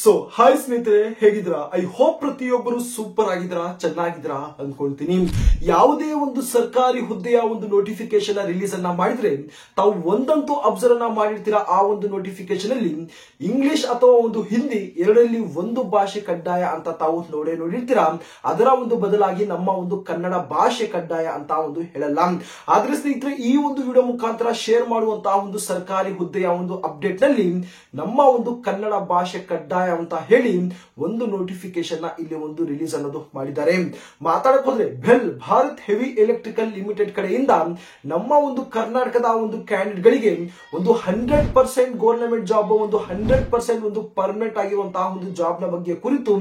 So hi ಸ್ನೇಹಿತರೆ, ಹೇಗಿದ್ದೀರಾ? I hope ಪ್ರತಿಯೊಬ್ಬರು ಸೂಪರ್ ಆಗಿದ್ದೀರಾ, ಚೆನ್ನಾಗಿದ್ದೀರಾ ಅನ್ಕೊಳ್ತೀನಿ. ಯಾವುದೇ ಒಂದು ಸರ್ಕಾರಿ ಹುದ್ದೆಯ ಒಂದು ನೋಟಿಫಿಕೇಶನ್ ರಿಲೀಸ್ ಅನ್ನ ಮಾಡಿದ್ರೆ ತಾವು ಒಂದಂತೂ ಅಬ್ಸರ್ವ್ ಅನ್ನ ಮಾಡಿರ್ತೀರಾ. ಆ ಒಂದು ನೋಟಿಫಿಕೇಶನ್ ಅಲ್ಲಿ ಇಂಗ್ಲಿಷ್ ಅಥವಾ ಒಂದು ಹಿಂದಿ ಎರಡರಲ್ಲಿ ಒಂದು ಭಾಷೆ ಕಡ್ಡಾಯ ಅಂತ ತಾವು ನೋಡಿರ್ತೀರಾ. ಅದರ ಒಂದು ಬದಲಾಗಿ ನಮ್ಮ ಒಂದು ಕನ್ನಡ ಭಾಷೆ ಕಡ್ಡಾಯ ಅಂತ ಒಂದು ಹೇಳಲ್ಲ. ಆದ್ರೆ ಸ್ನೇಹಿತರೆ, ಈ ಒಂದು ವಿಡಿಯೋ ಮುಖಾಂತರ ಶೇರ್ ಮಾಡುವಂತಹ ಒಂದು ಸರ್ಕಾರಿ ಹುದ್ದೆಯ ಒಂದು ಅಪ್ಡೇಟ್ ನಲ್ಲಿ ನಮ್ಮ ಒಂದು ಕನ್ನಡ ಭಾಷೆ ಕಡ್ಡಾಯ ಅಂತ ಹೇಳಿ ಒಂದು ನೋಟಿಫಿಕೇಶನ್ ಇಲ್ಲಿ ಒಂದು ರಿಲೀಸ್ ಅನ್ನೋದು ಮಾಡಿದ್ದಾರೆ. ಮಾತಾಡಕ್ ಹೋದ್ರೆ bell Bharat heavy electrical limited ಕಡೆಯಿಂದ ನಮ್ಮ ಒಂದು ಕರ್ನಾಟಕದ ಒಂದು ಕ್ಯಾಂಡಿಡೇಟ್ ಗಳಿಗೆ ಒಂದು 100% ಗವರ್ನಮೆಂಟ್ ಜಾಬ್, ಒಂದು 100% ಒಂದು ಪರ್ಮನೆಂಟ್ ಆಗಿರುವಂತಹ ಒಂದು ಜಾಬ್ ನ ಬಗ್ಗೆ ಕುರಿತು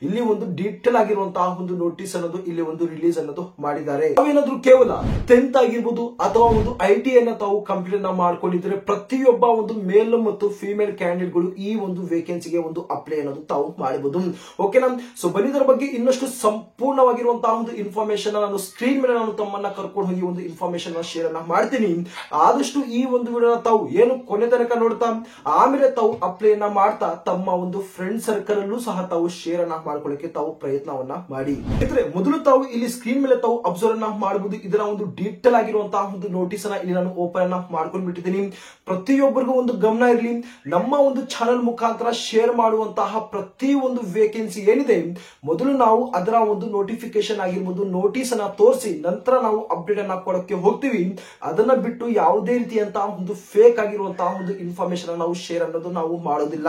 ಇಲ್ಲಿ ಒಂದು ಡೀಟೇಲ್ ಆಗಿರುವಂತಹ ಒಂದು ನೋಟಿಸ್ ಅನ್ನೋದು ಇಲ್ಲಿ ಒಂದು ರಿಲೀಸ್ ಅನ್ನೋದು ಮಾಡಿದ್ದಾರೆ. ನಾವೇನಾದ್ರೂ ಕೇವಲ 10th ಆಗಿರ್ಬೋದು ಅಥವಾ ಒಂದು ಐಟಿ ಅನ್ನ ತಾವು ಕಂಪ್ಲೀಟ್ ಅನ್ನ ಮಾಡ್ಕೊಂಡಿದ್ರೆ ಪ್ರತಿಯೊಬ್ಬ ಒಂದು ಮೇಲ್ ಮತ್ತು ಫಿಮೇಲ್ ಕ್ಯಾಂಡಿಡೇಟ್ ಗಳು ಈ ಒಂದು ವೇಕೆನ್ಸಿಗೆ ಒಂದು ಅಪ್ಲೈ ಅನ್ನೋದು ತಾವು ಮಾಡಬಹುದು. ಓಕೆನಾ? ಸೊ ಬನ್ನಿದರ ಬಗ್ಗೆ ಇನ್ನಷ್ಟು ಸಂಪೂರ್ಣವಾಗಿರುವಂತಹ ಒಂದು ಇನ್ಫಾರ್ಮೇಶನ್ ನಾನು ಸ್ಕ್ರೀನ್ ಮೇಲೆ ನಾನು ತಮ್ಮನ್ನ ಕರ್ಕೊಂಡು ಹೋಗಿ ಒಂದು ಇನ್ಫಾರ್ಮೇಶನ್ ಶೇರ್ ಅನ್ನ ಮಾಡ್ತೀನಿ. ಆದಷ್ಟು ಈ ಒಂದು ವಿಡಿಯೋ ತಾವು ಏನು ಕೊನೆ ತನಕ ನೋಡ್ತಾ ಆಮೇಲೆ ತಾವು ಅಪ್ಲೈ ಅನ್ನ ಮಾಡ್ತಾ ತಮ್ಮ ಒಂದು ಫ್ರೆಂಡ್ ಸರ್ಕಲ್ ಅಲ್ಲೂ ಸಹ ತಾವು ಶೇರ್ ಅನ್ನ ಮಾಡ್ಕೊಳ್ಳಿಕ್ಕೆ ತಾವು ಪ್ರಯತ್ನವನ್ನ ಮಾಡಿ. ಮೊದಲು ತಾವು ಇಲ್ಲಿ ಸ್ಕ್ರೀನ್ ಮೇಲೆ ತಾವು ಅಬ್ಸರ್ವ್ ಅನ್ನ ಮಾಡಬಹುದು. ಇದರ ಒಂದು ಡೀಟೇಲ್ ಆಗಿರುವಂತಹ ಒಂದು ನೋಟಿಸ್ ಅನ್ನ ಇಲ್ಲಿ ನಾನು ಓಪನ್ ಅನ್ನ ಮಾಡ್ಕೊಂಡು ಬಿಟ್ಟಿದ್ದೀನಿ. ಪ್ರತಿಯೊಬ್ಬರಿಗೂ ಒಂದು ಗಮನ ಇರಲಿ, ನಮ್ಮ ಒಂದು ಚಾನೆಲ್ ಮುಖಾಂತರ ಶೇರ್ ಮಾಡುವಂತಹ ಪ್ರತಿ ಒಂದು ವೇಕೆನ್ಸಿ ಏನಿದೆ ಮೊದಲು ನಾವು ಅದರ ಒಂದು ನೋಟಿಫಿಕೇಶನ್ ಆಗಿರ್ಬೋದು ನೋಟಿಸ್ ಅನ್ನ ತೋರಿಸಿ ನಂತರ ನಾವು ಅಪ್ಡೇಟ್ ಅನ್ನ ಕೊಡಕ್ಕೆ ಹೋಗ್ತೀವಿ. ಅದನ್ನ ಬಿಟ್ಟು ಯಾವುದೇ ರೀತಿಯಂತಹ ಒಂದು ಫೇಕ್ ಆಗಿರುವಂತಹ ಒಂದು ಇನ್ಫಾರ್ಮೇಶನ್ ನಾವು ಶೇರ್ ಅನ್ನೋದು ನಾವು ಮಾಡೋದಿಲ್ಲ.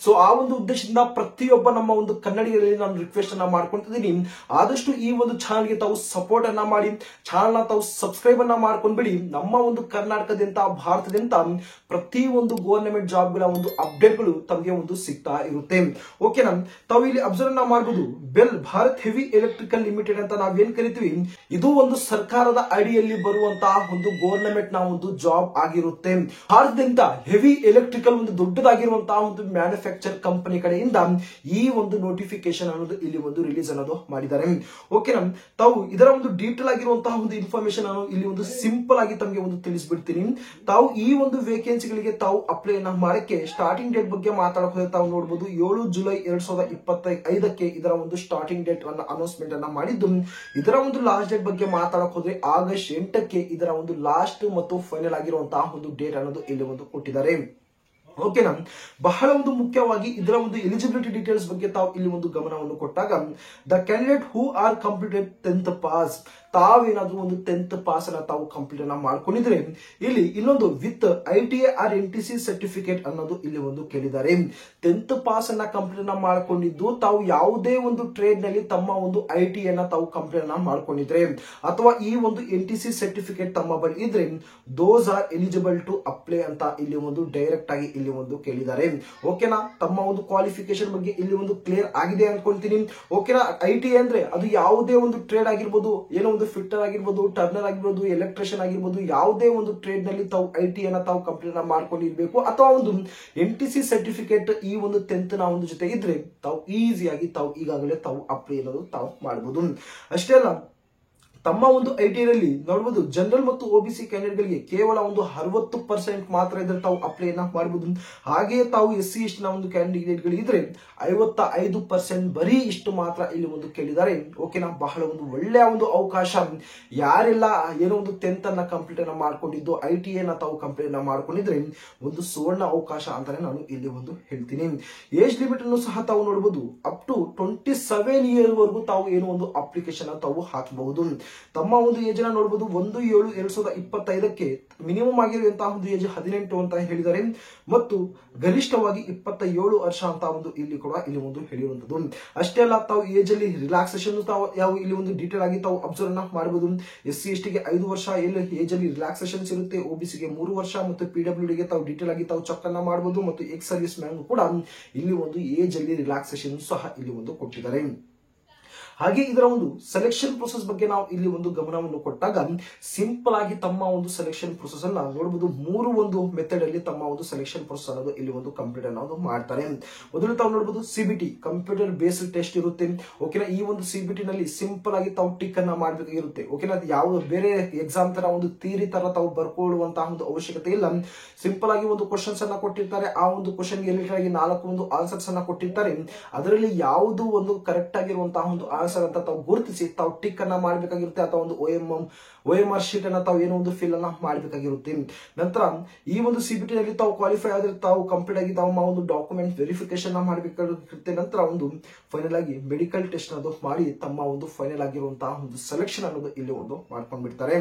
ಸೊ ಆ ಒಂದು ಉದ್ದೇಶದಿಂದ ಪ್ರತಿಯೊಬ್ಬ ನಮ್ಮ ಒಂದು ಕನ್ನಡಿಗರಲ್ಲಿ ನಾನು ರಿಕ್ವೆಸ್ಟ್ ಅನ್ನ ಮಾಡ್ಕೊಂತಿದ್ದೀನಿ, ಆದಷ್ಟು ಈ ಒಂದು ಚಾನಲ್ಗೆ ತಾವು ಸಪೋರ್ಟ್ ಅನ್ನ ಮಾಡಿ, ಚಾನಲ್ ನ ತಾವು ಸಬ್ಸ್ಕ್ರೈಬ್ ಅನ್ನ ಮಾಡ್ಕೊಂಡ್ಬಿಡಿ. ನಮ್ಮ ಒಂದು ಕರ್ನಾಟಕದಿಂದ ಭಾರತದಿಂದ ಪ್ರತಿ ಒಂದು ಗವರ್ನಮೆಂಟ್ ಜಾಬ್ ಗಳ ಒಂದು ಅಪ್ಡೇಟ್ ಗಳು ತಮಗೆ ಒಂದು ಸಿಗ್ತಾ ಇರುತ್ತೆ. ಓಕೆನಾ? ತಾವು ಇಲ್ಲಿ ಅಬ್ಸರ್ವ್ ಅನ್ನ ಮಾಡಬಹುದು. Bell Bharat heavy electrical limited ಅಂತ ನಾವೇನ್ ಕರಿತೀವಿ, ಇದು ಒಂದು ಸರ್ಕಾರದ ಅಡಿಯಲ್ಲಿ ಬರುವಂತಹ ಒಂದು ಗವರ್ನಮೆಂಟ್ ನ ಒಂದು ಜಾಬ್ ಆಗಿರುತ್ತೆ. ಭಾರತದಿಂದ ಹೆವಿ ಎಲೆಕ್ಟ್ರಿಕಲ್ ಒಂದು ದೊಡ್ಡದಾಗಿರುವಂತಹ ಒಂದು ಮ್ಯಾನುಫ್ಯಾಕ್ಚರ್ ಕಂಪನಿ ಕಡೆಯಿಂದ ಈ ಒಂದು ನೋಟಿಫಿಕೇಶನ್ ಅನ್ನೋದು ಇಲ್ಲಿ ಒಂದು ರಿಲೀಸ್ ಅನ್ನೋದು ಮಾಡಿದ್ದಾರೆ. ಓಕೆನಾ? ತಾವು ಇದರ ಒಂದು ಡೀಟೇಲ್ ಆಗಿರುವಂತಹ ಒಂದು ಇನ್ಫಾರ್ಮೇಶನ್ ನಾನು ಇಲ್ಲಿ ಒಂದು ಸಿಂಪಲ್ ಆಗಿ ತಮಗೆ ಒಂದು ತಿಳಿಸ್ಬಿಡ್ತೀನಿ. ತಾವು ಈ ಒಂದು ವೇಕೆನ್ಸಿಗಳಿಗೆ ತಾವು ಅಪ್ಲೈ ಅನ್ನ ಮಾಡಕ್ಕೆ ಸ್ಟಾರ್ಟಿಂಗ್ ಡೇಟ್ ಬಗ್ಗೆ ಮಾತಾಡೋಕೆ ತಾವು ನೋಡಬಹುದು. 7 ಜುಲೈ 2025 ಇದರ ಒಂದು ಸ್ಟಾರ್ಟಿಂಗ್ ಡೇಟ್ ಅನ್ನ ಅನೌನ್ಸ್ಮೆಂಟ್ ಅನ್ನ ಮಾಡಿದ್ದು. ಇದರ ಒಂದು ಲಾಸ್ಟ್ ಡೇಟ್ ಬಗ್ಗೆ ಮಾತಾಡಕ್ ಹೋದ್ರೆ ಆಗಸ್ಟ್ 8 ಇದರ ಒಂದು ಲಾಸ್ಟ್ ಮತ್ತು ಫೈನಲ್ ಆಗಿರುವಂತಹ ಒಂದು ಡೇಟ್ ಅನ್ನೋದು ಇಲ್ಲಿ ಒಂದು ಕೊಟ್ಟಿದ್ದಾರೆ. ಓಕೆನಾ? ಬಹಳ ಒಂದು ಮುಖ್ಯವಾಗಿ ಇದರ ಒಂದು ಎಲಿಜಿಬಿಲಿಟಿ ಡೀಟೇಲ್ಸ್ ಬಗ್ಗೆ ತಾವು ಇಲ್ಲಿ ಒಂದು ಗಮನವನ್ನು ಕೊಟ್ಟಾಗ the candidate who are completed 10th pass, ತಾವೇನಾದ್ರೂ ಒಂದು 10th ಪಾಸ್ ಅನ್ನ ತಾವು ಕಂಪ್ಲೀಟ್ ಅನ್ನ ಮಾಡ್ಕೊಂಡಿದ್ರೆ ಇಲ್ಲಿ ಇನ್ನೊಂದು with ITA or NTC certificate ಅನ್ನೋದು ಇಲ್ಲಿ ಒಂದು ಕೇಳಿದ್ದಾರೆ. 10th ಪಾಸ್ ಅನ್ನ ಕಂಪ್ಲೀಟ್ ಅನ್ನ ಮಾಡ್ಕೊಂಡಿದ್ದು ತಾವು ಯಾವುದೇ ಒಂದು ಟ್ರೇಡ್ ನಲ್ಲಿ ತಮ್ಮ ಒಂದು ITA ಅನ್ನ ತಾವು ಕಂಪ್ಲೀಟ್ ಅನ್ನ ಮಾಡ್ಕೊಂಡಿದ್ರೆ ಅಥವಾ ಈ ಒಂದು NTC ಸರ್ಟಿಫಿಕೇಟ್ ತಮ್ಮ ಬಳಿ ಇದ್ರೆ those are eligible to apply ಅಂತ ಇಲ್ಲಿ ಒಂದು ಡೈರೆಕ್ಟ್ ಆಗಿ ಇಲ್ಲಿ ಒಂದು ಕೇಳಿದ್ದಾರೆ. ಓಕೆನಾ? ತಮ್ಮ ಒಂದು ಕ್ವಾಲಿಫಿಕೇಶನ್ ಬಗ್ಗೆ ಇಲ್ಲಿ ಒಂದು ಕ್ಲಿಯರ್ ಆಗಿದೆ ಅನ್ಕೊಳ್ತೀನಿ. ಓಕೆನಾ? ITA ಅಂದ್ರೆ ಅದು ಯಾವುದೇ ಒಂದು ಟ್ರೇಡ್ ಆಗಿರ್ಬೋದು, ಏನೋ ಒಂದು ಫಿಟ್ಟರ್ ಆಗಿರ್ಬೋದು, ಟರ್ನರ್ ಆಗಿರ್ಬೋದು, ಎಲೆಕ್ಟ್ರಿಷಿಯನ್ ಆಗಿರ್ಬೋದು, ಯಾವುದೇ ಒಂದು ಟ್ರೇಡ್ ನಲ್ಲಿ ತಾವು ITA ಅನ್ನ ತಾವು ಕಂಪ್ಲೀಟ್ ಮಾಡ್ಕೊಂಡಿರ್ಬೇಕು. ಅಥವಾ ಒಂದು NTC ಸರ್ಟಿಫಿಕೇಟ್ ಈ ಒಂದು 10th ನ ಒಂದು ಜೊತೆ ಇದ್ರೆ ತಾವು ಈಸಿಯಾಗಿ ತಾವು ಈಗಾಗಲೇ ತಾವು ಅಪ್ಲೈ ಅನ್ನೋದು ತಾವು ಮಾಡಬಹುದು. ಅಷ್ಟೇ ಅಲ್ಲ, ತಮ್ಮ ಒಂದು ITA ನೋಡಬಹುದು ಜನರಲ್ ಮತ್ತು OBC ಕ್ಯಾಂಡಿಡೇಟ್ ಗಳಿಗೆ ಕೇವಲ ಒಂದು 60% ಮಾತ್ರ ಇದ್ರೆ ತಾವು ಅಪ್ಲೈ ಮಾಡಬಹುದು. ಹಾಗೆಯೇ ತಾವು SC ST ನ ಒಂದು ಕ್ಯಾಂಡಿಡೇಟ್ ಗಳು ಇದ್ರೆ 55% ಬರೀ ಇಷ್ಟು ಮಾತ್ರ ಇಲ್ಲಿ ಒಂದು ಕೇಳಿದ್ದಾರೆ. ಓಕೆನಾ? ಬಹಳ ಒಂದು ಒಳ್ಳೆಯ ಒಂದು ಅವಕಾಶ. ಯಾರೆಲ್ಲ ಏನೋ ಒಂದು 10th ಅನ್ನ ಕಂಪ್ಲೀಟ್ ಅನ್ನ ಮಾಡ್ಕೊಂಡಿದ್ದು ITA ನ ತಾವು ಕಂಪ್ಲೀಟ್ ಅನ್ನ ಮಾಡ್ಕೊಂಡಿದ್ರೆ ಒಂದು ಸುವರ್ಣ ಅವಕಾಶ ಅಂತಾನೆ ನಾನು ಇಲ್ಲಿ ಒಂದು ಹೇಳ್ತೀನಿ. ಏಜ್ ಲಿಮಿಟ್ ಅನ್ನು ಸಹ ತಾವು ನೋಡಬಹುದು. ಅಪ್ ಟು 27 ಇಯರ್ ವರೆಗೂ ತಾವು ಏನೋ ಒಂದು ಅಪ್ಲಿಕೇಶನ್ ತಾವು ಹಾಕಬಹುದು. ತಮ್ಮ ಒಂದು ಏಜ್ ಅನ್ನ ನೋಡಬಹುದು. 1/7/2025 ಮಿನಿಮಮ್ ಆಗಿರುವಂತಹ ಒಂದು ಏಜ್ 18 ಅಂತ ಹೇಳಿದ್ದಾರೆ ಮತ್ತು ಗರಿಷ್ಠವಾಗಿ 27 ವರ್ಷ ಅಂತ ಒಂದು ಇಲ್ಲಿ ಕೂಡ ಇಲ್ಲಿ ಒಂದು ಹೇಳಿರುವಂತದ್ದು. ಅಷ್ಟೇ ಅಲ್ಲ, ತಾವು ಏಜ್ ಅಲ್ಲಿ ರಿಲ್ಯಾಕ್ಸೇಷನ್ ತಾವು ಯಾವ ಇಲ್ಲಿ ಒಂದು ಡೀಟೇಲ್ ಆಗಿ ತಾವು ಅಬ್ಸರ್ವ್ ಮಾಡಬಹುದು. SC ST ಗೆ 5 ವರ್ಷ ಏಜ್ ಅಲ್ಲಿ ರಿಲ್ಯಾಕ್ಸೇಷನ್ಸ್ ಇರುತ್ತೆ, OBC ಗೆ 3 ವರ್ಷ ಮತ್ತು PWD ಗೆ ತಾವು ಡೀಟೇಲ್ ಆಗಿ ತಾವು ಚೆಕ್ ಅನ್ನ ಮಾಡಬಹುದು ಮತ್ತು ಎಕ್ಸ್ ಸರ್ವಿಸ್ ಮ್ಯಾನ್ ಕೂಡ ಇಲ್ಲಿ ಒಂದು ಏಜ್ ಅಲ್ಲಿ ರಿಲ್ಯಾಕ್ಸೇಷನ್ ಸಹ ಇಲ್ಲಿ ಒಂದು ಕೊಟ್ಟಿದ್ದಾರೆ. ಹಾಗೆ ಇದರ ಒಂದು ಸೆಲೆಕ್ಷನ್ ಪ್ರೊಸೆಸ್ ಬಗ್ಗೆ ನಾವು ಇಲ್ಲಿ ಒಂದು ಗಮನವನ್ನು ಕೊಟ್ಟಾಗ ಸಿಂಪಲ್ ಆಗಿ ತಮ್ಮ ಒಂದು ಸೆಲೆಕ್ಷನ್ ಪ್ರೊಸೆಸ್ ಅನ್ನ ನೋಡಬಹುದು. 3 ಒಂದು ಮೆಥಡ್ ಅಲ್ಲಿ ತಮ್ಮ ಒಂದು ಸೆಲೆಕ್ಷನ್ ಪ್ರೊಸೆಸ್ ಅನ್ನೋದು ಇಲ್ಲಿ ಒಂದು ಕಂಪ್ಯೂಟರ್ ಅನ್ನೋದು ಮಾಡ್ತಾರೆ. ಮೊದಲು ತಾವು ನೋಡಬಹುದು ಸಿಬಿಟಿ ಕಂಪ್ಯೂಟರ್ ಬೇಸ್ಡ್ ಟೆಸ್ಟ್ ಇರುತ್ತೆ. ಓಕೆನಾ, ಈ ಒಂದು ಸಿಬಿಟಿ ನಲ್ಲಿ ಸಿಂಪಲ್ ಆಗಿ ತಾವು ಟಿಕ್ ಅನ್ನ ಮಾಡಬೇಕಾಗಿರುತ್ತೆ. ಓಕೆನಾ, ಯಾವ ಬೇರೆ ಎಕ್ಸಾಮ್ ತರ ಒಂದು ಥಿಯರಿ ತರ ತಾವು ಬರ್ಕೊಳ್ಳುವಂತಹ ಒಂದು ಅವಶ್ಯಕತೆ ಇಲ್ಲ. ಸಿಂಪಲ್ ಆಗಿ ಒಂದು ಕ್ವಶನ್ಸ್ ಅನ್ನ ಕೊಟ್ಟಿರ್ತಾರೆ. ಆ ಒಂದು ಕ್ವಶನ್ ಗೆ ಆಗಿ 4 ಒಂದು ಆನ್ಸರ್ಸ್ ಅನ್ನ ಕೊಟ್ಟಿರ್ತಾರೆ. ಅದರಲ್ಲಿ ಯಾವುದು ಒಂದು ಕರೆಕ್ಟ್ ಆಗಿರುವಂತಹ ಒಂದು ಆನ್ಸರ್ ಅಂತ ತಾವು ಗುರುತಿಸಿ ತಾವು ಟಿಕ್ ಅನ್ನ ಮಾಡಬೇಕಾಗಿರುತ್ತೆ. ಅಥವಾ ಒಂದು OMR ಶೀಟ್ ಅನ್ನ ತಾವು ಏನೋ ಒಂದು ಫಿಲ್ ಅನ್ನ ಮಾಡಬೇಕಾಗಿರುತ್ತೆ. ನಂತರ ಈ ಒಂದು ಸಿಬಿಟಿ ನಲ್ಲಿ ತಾವು ಕ್ವಾಲಿಫೈ ಆದ್ರೆ ತಾವು ಕಂಪ್ಲೀಟ್ ಆಗಿ ತಾವು ಒಂದು ಡಾಕ್ಯುಮೆಂಟ್ ವೆರಿಫಿಕೇಶನ್ ಮಾಡಬೇಕಾಗಿರುತ್ತೆ. ನಂತರ ಒಂದು ಫೈನಲ್ ಆಗಿ ಮೆಡಿಕಲ್ ಟೆಸ್ಟ್ ಅನ್ನೋದು ಮಾಡಿ ತಮ್ಮ ಒಂದು ಫೈನಲ್ ಆಗಿರುವಂತಹ ಒಂದು ಸೆಲೆಕ್ಷನ್ ಅನ್ನೋದು ಇಲ್ಲಿ ಒಂದು ಮಾಡ್ಕೊಂಡ್ಬಿಡ್ತಾರೆ.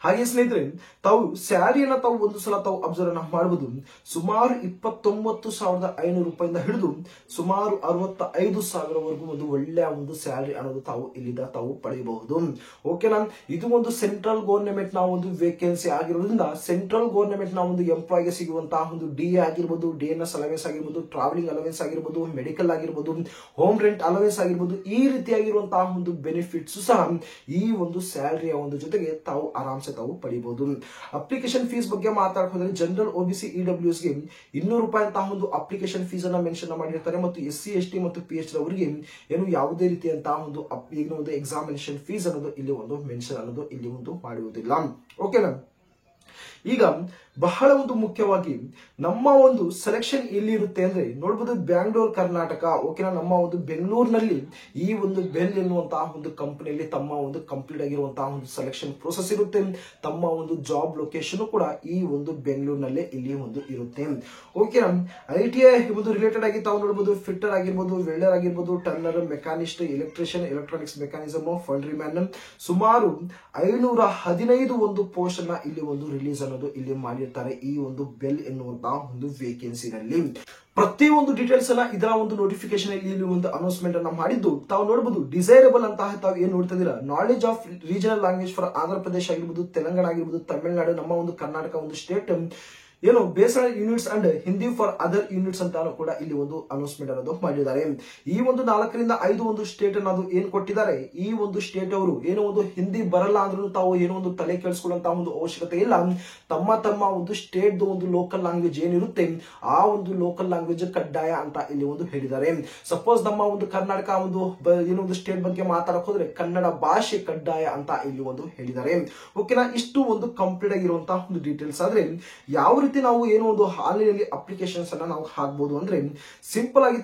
ಹಾಗೆ ಸ್ನೇಹಿತರೆ, ತಾವು ಸ್ಯಾರಿಯನ್ನ ತಾವು ಒಂದು ಸಲ ತಾವು ಅಬ್ಸರ್ವ್ ಅನ್ನ ಮಾಡಬಹುದು. ಸುಮಾರು 29,500 ರೂಪಾಯಿಂದ ಹಿಡಿದು ಸುಮಾರು 65,000ವರೆಗೂ ಒಂದು ಒಳ್ಳೆಯ ಒಂದು ಸ್ಯಾಲರಿ ಅನ್ನೋದು ತಾವು ಇಲ್ಲಿಂದ ತಾವು ಪಡೆಯಬಹುದು. ಓಕೆನಾ, ಇದು ಒಂದು ಸೆಂಟ್ರಲ್ ಗವರ್ನಮೆಂಟ್ ನ ಒಂದು ವೇಕೆನ್ಸಿ ಆಗಿರೋದ್ರಿಂದ ಸೆಂಟ್ರಲ್ ಗವರ್ನಮೆಂಟ್ ನ ಒಂದು ಎಂಪ್ಲಾಯ್ಗೆ ಸಿಗುವಂತಹ ಒಂದು DA ಆಗಿರ್ಬೋದು, DNS ಅಲವೆನ್ಸ್ ಆಗಿರ್ಬೋದು, ಟ್ರಾವೆಲಿಂಗ್ ಅಲವೆನ್ಸ್ ಆಗಿರ್ಬೋದು, ಮೆಡಿಕಲ್ ಆಗಿರ್ಬೋದು, ಹೋಮ್ ರೆಂಟ್ ಅಲವೆನ್ಸ್ ಆಗಿರ್ಬೋದು, ಈ ರೀತಿಯಾಗಿರುವಂತಹ ಒಂದು ಬೆನಿಫಿಟ್ಸ್ ಸಹ ಈ ಒಂದು ಸ್ಯಾಲರಿಯ ಒಂದು ಜೊತೆಗೆ ತಾವು ಆರಾಮ್ಸೆ ತಾವು ಪಡಿಬಹುದು. ಅಪ್ಲಿಕೇಶನ್ ಫೀಸ್ ಬಗ್ಗೆ ಮಾತಾಡೋದ್ರೆ ಜನರಲ್ OBC EWS ಗೆ 200 ರೂಪಾಯಿ ಅಂತ ಒಂದು ಅಪ್ಲಿಕೇಶನ್ ಫೀಸ್ ಅನ್ನ ಮೆನ್ಷನ್ ಮಾಡಿರ್ತಾರೆ. ಮತ್ತು SC ST ಮತ್ತು PH ಅವರಿಗೆ ಏನು ಯಾವುದೇ ರೀತಿಯಂತಹ ಒಂದು ಎಕ್ಸಾಮಿನೇಷನ್ ಫೀಸ್ ಅನ್ನೋದು ಇಲ್ಲಿ ಒಂದು ಮೆನ್ಷನ್ ಅನ್ನೋದು ಇಲ್ಲಿ ಒಂದು ಮಾಡುವುದಿಲ್ಲ. ಓಕೆನಾ, ಈಗ ಬಹಳ ಒಂದು ಮುಖ್ಯವಾಗಿ ನಮ್ಮ ಒಂದು ಸೆಲೆಕ್ಷನ್ ಎಲ್ಲಿ ಇರುತ್ತೆ ಅಂದ್ರೆ ನೋಡಬಹುದು ಬ್ಯಾಂಗ್ಳೂರ್ ಕರ್ನಾಟಕ. ಓಕೆನಾ, ನಮ್ಮ ಒಂದು ಬೆಂಗಳೂರಿನಲ್ಲಿ ಈ ಒಂದು ಬೆಲ್ ಎನ್ನುವಂತಹ ಒಂದು ಕಂಪನಿಯಲ್ಲಿ ತಮ್ಮ ಒಂದು ಕಂಪ್ಲೀಟ್ ಆಗಿರುವಂತಹ ಒಂದು ಸೆಲೆಕ್ಷನ್ ಪ್ರೋಸೆಸ್ ಇರುತ್ತೆ. ತಮ್ಮ ಒಂದು ಜಾಬ್ ಲೊಕೇಶನ್ ಕೂಡ ಈ ಒಂದು ಬೆಂಗಳೂರಿನಲ್ಲೇ ಇಲ್ಲಿ ಒಂದು ಇರುತ್ತೆ. ಓಕೆನಾ, ITI ಒಂದು ರಿಲೇಟೆಡ್ ಆಗಿ ತಾವು ನೋಡಬಹುದು ಫಿಟ್ಟರ್ ಆಗಿರ್ಬೋದು, ವೆಲ್ಡರ್ ಆಗಿರ್ಬೋದು, turner, machinist, electrician, electronics mechanism, foundry man, ಸುಮಾರು 515 ಒಂದು ಪೋಸ್ಟ್ ಅನ್ನ ಇಲ್ಲಿ ಒಂದು ರಿಲೀಸ್ ಅನ್ನೋದು ಇಲ್ಲಿ ಮಾಡಿ ಈ ಒಂದು ಬೆಲ್ ಎನ್ನುವಂತಹ ಒಂದು ವೇಕೆನ್ಸಿನಲ್ಲಿ ಪ್ರತಿಯೊಂದು ಡೀಟೇಲ್ಸ್ ಅನ್ನ ಇದರ ಒಂದು ನೋಟಿಫಿಕೇಶನ್ ಇಲ್ಲಿ ಒಂದು ಅನೌನ್ಸ್ಮೆಂಟ್ ಅನ್ನ ಮಾಡಿದ್ದು ತಾವು ನೋಡಬಹುದು. ಡಿಸೈರಬಲ್ ಅಂತ ತಾವು ಏನ್ ನೋಡ್ತಾ ಇದೀರಾ, knowledge of regional language for Andhra Pradesh ಆಗಿರ್ಬೋದು, ತೆಲಂಗಾಣ ಆಗಿರ್ಬೋದು, ತಮಿಳುನಾಡು, ನಮ್ಮ ಒಂದು ಕರ್ನಾಟಕ ಒಂದು ಸ್ಟೇಟ್ ಏನು based on units and Hindi for other units ಅಂತ ಕೂಡ ಇಲ್ಲಿ ಒಂದು ಅನೌನ್ಸ್ಮೆಂಟ್ ಅನ್ನೋದು ಮಾಡಿದ್ದಾರೆ. ಈ ಒಂದು 4 ರಿಂದ 5 ಒಂದು ಸ್ಟೇಟ್ ಅನ್ನೋದು ಏನ್ ಕೊಟ್ಟಿದ್ದಾರೆ, ಈ ಒಂದು ಸ್ಟೇಟ್ ಅವರು ಏನೋ ಒಂದು ಹಿಂದಿ ಬರಲ್ಲ ಅಂದ್ರೂ ತಾವು ಏನೋ ಒಂದು ತಲೆ ಕೆಡಿಸ್ಕೊಳ್ಳುವಂತಹ ಒಂದು ಅವಶ್ಯಕತೆ ಇಲ್ಲ. ತಮ್ಮ ಒಂದು ಸ್ಟೇಟ್ ಒಂದು ಲೋಕಲ್ ಲ್ಯಾಂಗ್ವೇಜ್ ಏನಿರುತ್ತೆ ಆ ಒಂದು ಲೋಕಲ್ ಲ್ಯಾಂಗ್ವೇಜ್ ಕಡ್ಡಾಯ ಅಂತ ಇಲ್ಲಿ ಒಂದು ಹೇಳಿದ್ದಾರೆ. ಸಪೋಸ್ ನಮ್ಮ ಒಂದು ಕರ್ನಾಟಕ ಒಂದು ಏನೋ ಒಂದು ಸ್ಟೇಟ್ ಬಗ್ಗೆ ಮಾತಾಡಕ್ ಹೋದ್ರೆ ಕನ್ನಡ ಭಾಷೆ ಕಡ್ಡಾಯ ಅಂತ ಇಲ್ಲಿ ಒಂದು ಹೇಳಿದ್ದಾರೆ. ಓಕೆನಾ, ಇಷ್ಟು ಒಂದು ಕಂಪ್ಲೀಟ್ ಆಗಿರುವಂತಹ ಒಂದು ಡೀಟೇಲ್ಸ್. ಆದ್ರೆ ಯಾವ ರೀತಿ ನಾವು ಏನೋ ಒಂದು ಆನ್ಲೈನ್ ಅಪ್ಲಿಕೇಶನ್ಸ್ ಅನ್ನ ನಾವು ಹಾಕಬಹುದು ಅಂದ್ರೆ ಸಿಂಪಲ್ ಆಗಿ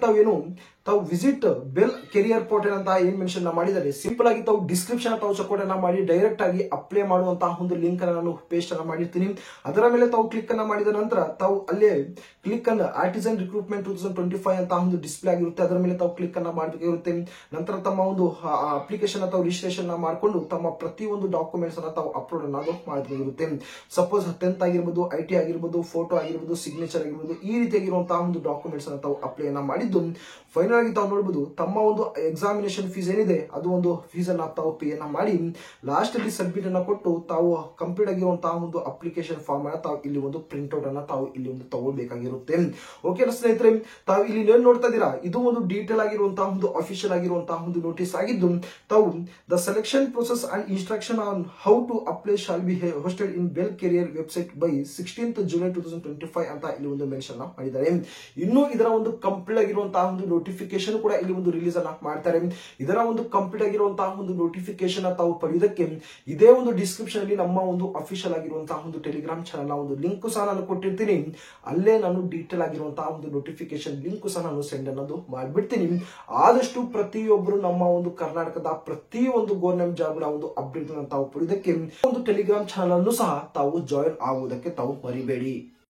ತಾವು ವಿಸಿಟ್ ಬೆಲ್ ಕೆರಿಯರ್ ಪೋರ್ಟಲ್ ಅಂತ ಏನ್ ಮೆನ್ಷನ್ ಮಾಡಿದ್ದಾರೆ. ಸಿಂಪಲ್ ಆಗಿ ತಾವು ಡಿಸ್ಕ್ರಿಪ್ಷನ್ ತಾವು ಚೆಕ್ ಅನ್ನ ಮಾಡಿ ಡೈರೆಕ್ಟ್ ಆಗಿ ಅಪ್ಲೈ ಮಾಡುವಂತಹ ಒಂದು ಲಿಂಕ್ ಅನ್ನು ನಾನು ಪೇಸ್ಟ್ ಅನ್ನ ಮಾಡಿರ್ತೀನಿ. ಅದರ ಮೇಲೆ ತಾವು ಕ್ಲಿಕ್ ಅನ್ನ ಮಾಡಿದ ನಂತರ ತಾವು ಅಲ್ಲೇ ಕ್ಲಿಕ್ ಅನ್ನ ಆರ್ಟಿಸನ್ ರಿಕ್ರೂಟ್ಮೆಂಟ್ 2025 ಅಂತ ಒಂದು ಡಿಸ್ಪ್ಲೇ ಆಗಿರುತ್ತೆ. ಅದರ ಮೇಲೆ ತಾವು ಕ್ಲಿಕ್ ಅನ್ನ ಮಾಡಬೇಕಾಗಿರುತ್ತೆ. ನಂತರ ತಮ್ಮ ಒಂದು ಅಪ್ಲಿಕೇಶನ್ ತಾವು ರಿಜಿಸ್ಟ್ರೇಷನ್ ಮಾಡಿಕೊಂಡು ತಮ್ಮ ಪ್ರತಿಯೊಂದು ಡಾಕ್ಯುಮೆಂಟ್ಸ್ ಅನ್ನ ತಾವು ಅಪ್ಲೋಡ್ ಅನ್ನೋದು ಮಾಡಬೇಕಾಗಿರುತ್ತೆ. ಸಪೋಸ್ 10th ಆಗಿರ್ಬೋದು, IT ಆಗಿರ್ಬೋದು, ಫೋಟೋ ಆಗಿರ್ಬೋದು, ಸಿಗ್ನೇಚರ್ ಆಗಿರ್ಬೋದು, ಈ ರೀತಿಯಾಗಿರುವಂತಹ ಒಂದು ಡಾಕ್ಯುಮೆಂಟ್ಸ್ ಅನ್ನ ತಾವು ಅಪ್ಲೈ ಅನ್ನ ಮಾಡಿದ್ದು ಫೈನಲ್ ಆಗಿ ತಾವು ನೋಡಬಹುದು ತಮ್ಮ ಒಂದು ಎಕ್ಸಾಮಿನೇಷನ್ ಫೀಸ್ ಏನಿದೆ ಅದು ಒಂದು ಫೀಸ್ ಅನ್ನ ತಾವು ಪೇ ಅನ್ನ ಮಾಡಿ ಲಾಸ್ಟ್ ಅಲ್ಲಿ ಸಬ್ಮಿಟ್ ಅನ್ನ ಕೊಟ್ಟು ತಾವು ಕಂಪ್ಲೀಟ್ ಆಗಿರುವಂತಹ ಒಂದು ಅಪ್ಲಿಕೇಶನ್ ಫಾರ್ಮ್ ಅನ್ನ ತಾವು ಇಲ್ಲಿ ಒಂದು ಪ್ರಿಂಟ್ ಔಟ್ ಅನ್ನ ತಾವು ಇಲ್ಲಿ ಒಂದು ತಗೊಳ್ಬೇಕಾಗಿರುತ್ತೆ. ಓಕೆ ಸ್ನೇಹಿತರೆ, ತಾವು ಇಲ್ಲಿ ಏನ್ ನೋಡ್ತಾ ಇದ್ದೀರಾ, ಇದು ಒಂದು ಡೀಟೇಲ್ ಆಗಿರುವಂತಹ ಒಂದು ಅಫಿಷಿಯಲ್ ಆಗಿರುವಂತಹ ಒಂದು ನೋಟಿಸ್ ಆಗಿದ್ದು ತಾವು the selection process and instruction on how to apply shall be hosted in BEL career website by 16th July 2025 ಅಂತ ಇಲ್ಲಿ ಒಂದು ಮೆನ್ಷನ್ ಮಾಡಿದ್ದಾರೆ. ಇನ್ನು ಇದರ ಒಂದು ಕಂಪ್ಲೀಟ್ ಆಗಿರುವಂತಹ ಒಂದು ನೋಟಿಫಿಕೇಶನ್ ಕೂಡ ಇಲ್ಲಿ ಒಂದು ರಿಲೀಸ್ ಅನ್ನ ಮಾಡ್ತಾರೆ. ಇದರ ಒಂದು ಕಂಪ್ಲೀಟ್ ಆಗಿರುವಂತಹ ಒಂದು ನೋಟಿಫಿಕೇಶನ್ ತಾವು ಪಡೆಯುವುದಕ್ಕೆ ಇದೇ ಒಂದು ಡಿಸ್ಕ್ರಿಪ್ಷನ್ ಅಲ್ಲಿ ನಮ್ಮ ಒಂದು ಅಫಿಷಿಯಲ್ ಆಗಿರುವಂತಹ ಒಂದು ಟೆಲಿಗ್ರಾಮ್ ಚಾನಲ್ ಒಂದು ಲಿಂಕ್ ಸಹ ನಾನು ಕೊಟ್ಟಿರ್ತೀನಿ. ಅಲ್ಲೇ ನಾನು ಡೀಟೇಲ್ ಆಗಿರುವಂತಹ ಒಂದು ನೋಟಿಫಿಕೇಶನ್ ಲಿಂಕ್ ಸಹ ನಾನು ಸೆಂಡ್ ಅನ್ನೋದು ಮಾಡಿಬಿಡ್ತೀನಿ. ಆದಷ್ಟು ಪ್ರತಿಯೊಬ್ಬರು ನಮ್ಮ ಒಂದು ಕರ್ನಾಟಕದ ಪ್ರತಿಯೊಂದು ಗವರ್ನಮೆಂಟ್ ಜಾಬ್ ಒಂದು ಅಪ್ಡೇಟ್ ತಾವು ಪಡೆಯುವುದಕ್ಕೆ ಒಂದು ಟೆಲಿಗ್ರಾಮ್ ಚಾನಲ್ ಅನ್ನು ಸಹ ತಾವು ಜಾಯಿನ್ ಆಗುವುದಕ್ಕೆ ತಾವು ಮರಿಬೇಡಿ.